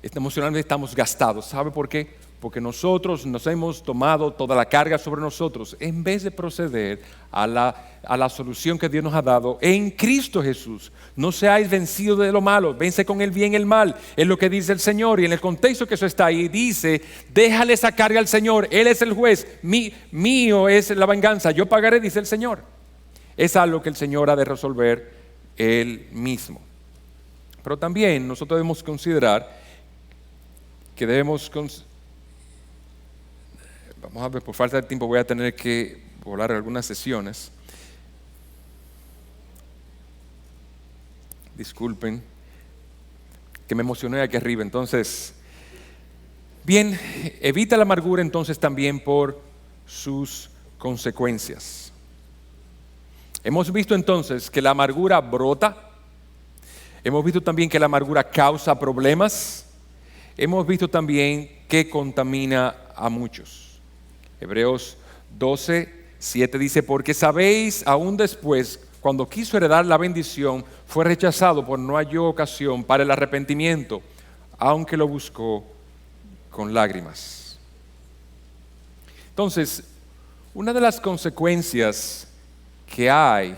Emocionalmente estamos gastados. ¿Sabe por qué? Porque nosotros nos hemos tomado toda la carga sobre nosotros en vez de proceder a la solución que Dios nos ha dado en Cristo Jesús. No seáis vencidos de lo malo, vence con el bien el mal, es lo que dice el Señor. Y en el contexto que eso está ahí, dice, déjale esa carga al Señor, Él es el juez, mío es la venganza, yo pagaré, dice el Señor. Es algo que el Señor ha de resolver Él mismo. Pero también nosotros debemos considerar que vamos a ver, por falta de tiempo voy a tener que volar algunas sesiones. Disculpen, que me emocioné aquí arriba. Entonces, bien, evita la amargura entonces también por sus consecuencias. Hemos visto entonces que la amargura brota. Hemos visto también que la amargura causa problemas. Hemos visto también que contamina a muchos. Hebreos 12:7 dice, porque sabéis, aún después, cuando quiso heredar la bendición, fue rechazado por no halló ocasión para el arrepentimiento, aunque lo buscó con lágrimas. Entonces, una de las consecuencias que hay,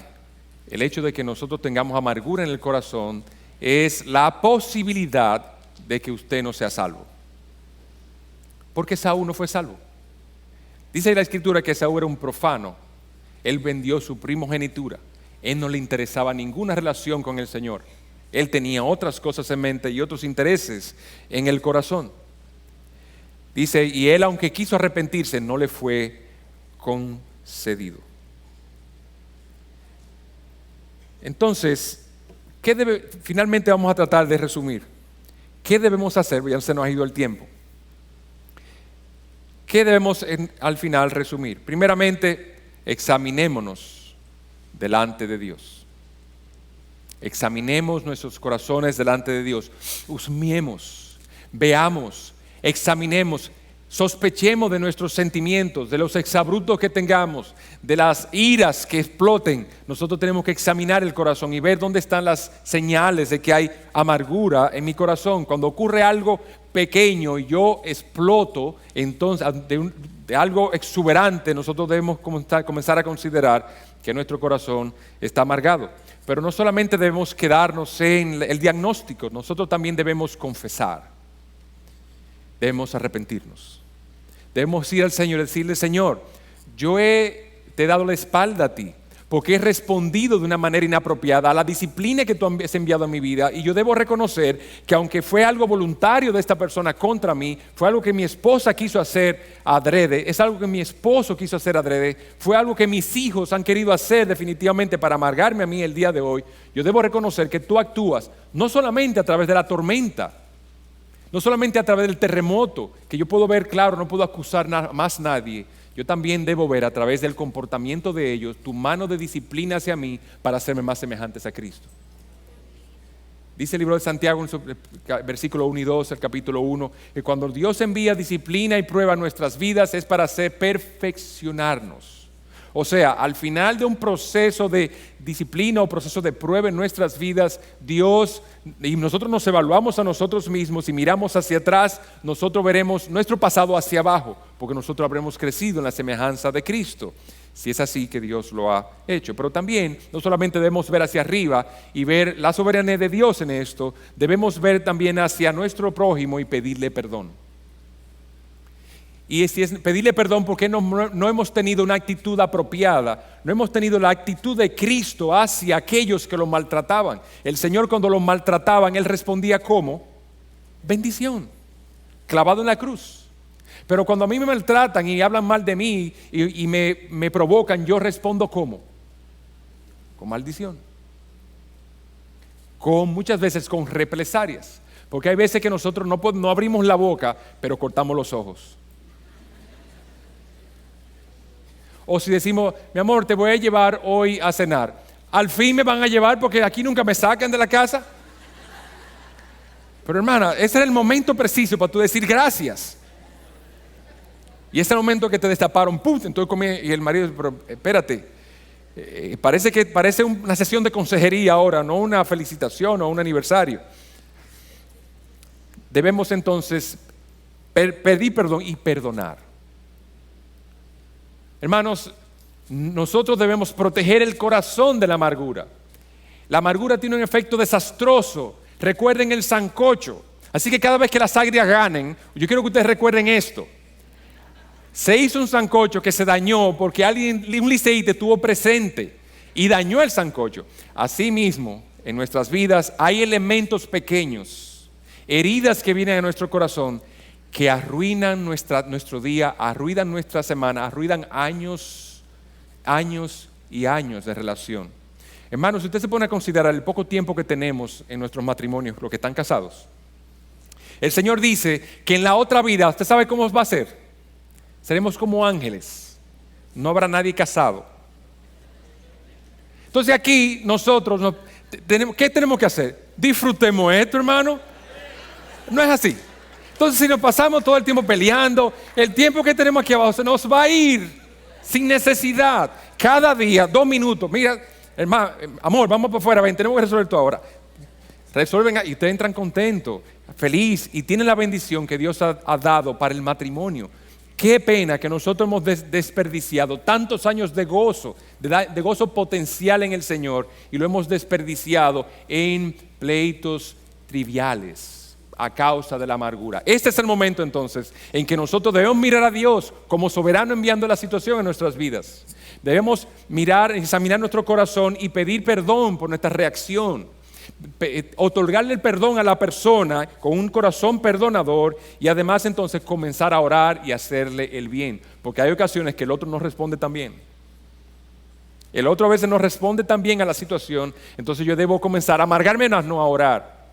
el hecho de que nosotros tengamos amargura en el corazón, es la posibilidad de que usted no sea salvo. Porque Esaú no fue salvo. Dice la Escritura que Esaú era un profano. Él vendió su primogenitura. Él no le interesaba ninguna relación con el Señor. Él tenía otras cosas en mente y otros intereses en el corazón. Dice, y él, aunque quiso arrepentirse, no le fue concedido. Entonces, finalmente vamos a tratar de resumir. ¿Qué debemos hacer? Ya se nos ha ido el tiempo. ¿Qué debemos al final resumir? Primeramente, examinémonos delante de Dios. Examinemos nuestros corazones delante de Dios. Husmiemos, veamos, examinemos, sospechemos de nuestros sentimientos, de los exabruptos que tengamos, de las iras que exploten. Nosotros tenemos que examinar el corazón y ver dónde están las señales de que hay amargura en mi corazón. Cuando ocurre algo pequeño y yo exploto, entonces de algo exuberante, nosotros debemos comenzar a considerar que nuestro corazón está amargado. Pero no solamente debemos quedarnos en el diagnóstico, nosotros también debemos confesar. Debemos arrepentirnos. Debemos ir al Señor y decirle, Señor, te he dado la espalda a ti, porque he respondido de una manera inapropiada a la disciplina que tú has enviado a mi vida, y yo debo reconocer que aunque fue algo voluntario de esta persona contra mí, fue algo que mi esposa quiso hacer adrede, es algo que mi esposo quiso hacer adrede, fue algo que mis hijos han querido hacer definitivamente para amargarme a mí el día de hoy. Yo debo reconocer que tú actúas no solamente a través de la tormenta, no solamente a través del terremoto, que yo puedo ver claro, no puedo acusar más nadie. Yo también debo ver a través del comportamiento de ellos tu mano de disciplina hacia mí para hacerme más semejantes a Cristo. Dice el libro de Santiago en su versículo 1 y 2, el capítulo 1, que cuando Dios envía disciplina y prueba en nuestras vidas es para hacer perfeccionarnos. O sea, al final de un proceso de disciplina o proceso de prueba en nuestras vidas, Dios, y nosotros nos evaluamos a nosotros mismos y miramos hacia atrás, nosotros veremos nuestro pasado hacia abajo, porque nosotros habremos crecido en la semejanza de Cristo, si es así que Dios lo ha hecho. Pero también, no solamente debemos ver hacia arriba y ver la soberanía de Dios en esto, debemos ver también hacia nuestro prójimo y pedirle perdón. Y si es pedirle perdón porque no hemos tenido una actitud apropiada, no hemos tenido la actitud de Cristo hacia aquellos que lo maltrataban. El Señor, cuando lo maltrataban, Él respondía ¿cómo? Bendición, clavado en la cruz. Pero cuando a mí me maltratan y hablan mal de mí y me provocan, yo respondo ¿cómo? Con maldición. Muchas veces con represalias. Porque hay veces que nosotros no abrimos la boca, pero cortamos los ojos. O si decimos, mi amor, te voy a llevar hoy a cenar. Al fin me van a llevar porque aquí nunca me sacan de la casa. Pero hermana, ese era el momento preciso para tú decir gracias. Y ese es el momento que te destaparon, ¡pum! Entonces y el marido, pero espérate, parece una sesión de consejería ahora, no una felicitación o un aniversario. Debemos entonces pedir perdón y perdonar. Hermanos, nosotros debemos proteger el corazón de la amargura. La amargura tiene un efecto desastroso. Recuerden el sancocho. Así que cada vez que las águilas ganen, yo quiero que ustedes recuerden esto. Se hizo un sancocho que se dañó porque un liceíta estuvo presente y dañó el sancocho. Asimismo, en nuestras vidas hay elementos pequeños, heridas que vienen a nuestro corazón, que arruinan nuestro día, arruinan nuestra semana, arruinan años y años de relación. Hermanos, si usted se pone a considerar el poco tiempo que tenemos en nuestros matrimonios, los que están casados, el Señor dice que en la otra vida, ¿usted sabe cómo va a ser? Seremos como ángeles, no habrá nadie casado. Entonces aquí nosotros, ¿qué tenemos que hacer? Disfrutemos esto, hermano. No es así. Entonces si nos pasamos todo el tiempo peleando, el tiempo que tenemos aquí abajo se nos va a ir sin necesidad. Cada día, 2 minutos. Mira, hermano, amor, vamos para afuera, ven, tenemos que resolver todo ahora. Resuelven y ustedes entran contentos, feliz y tienen la bendición que Dios ha dado para el matrimonio. Qué pena que nosotros hemos desperdiciado tantos años de gozo, de gozo potencial en el Señor, y lo hemos desperdiciado en pleitos triviales a causa de la amargura. Este es el momento entonces en que nosotros debemos mirar a Dios como soberano enviando la situación en nuestras vidas. Debemos mirar, examinar nuestro corazón y pedir perdón por nuestra reacción. Otorgarle el perdón a la persona con un corazón perdonador y además entonces comenzar a orar y hacerle el bien, porque hay ocasiones que el otro no responde tan bien. El otro a veces no responde tan bien a la situación, entonces yo debo comenzar a amargarme más, no a orar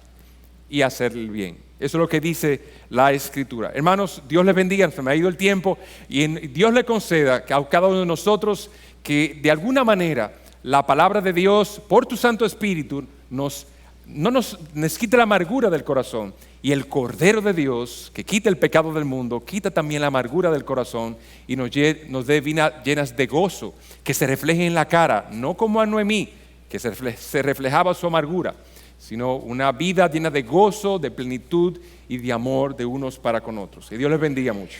y hacerle el bien. Eso es lo que dice la Escritura. Hermanos, Dios les bendiga, se me ha ido el tiempo y Dios le conceda a cada uno de nosotros que de alguna manera la palabra de Dios por tu Santo Espíritu no nos quite la amargura del corazón, y el Cordero de Dios que quita el pecado del mundo quita también la amargura del corazón y nos dé vidas llenas de gozo que se refleje en la cara, no como a Noemí que se reflejaba su amargura, sino una vida llena de gozo, de plenitud y de amor de unos para con otros. Que Dios les bendiga mucho.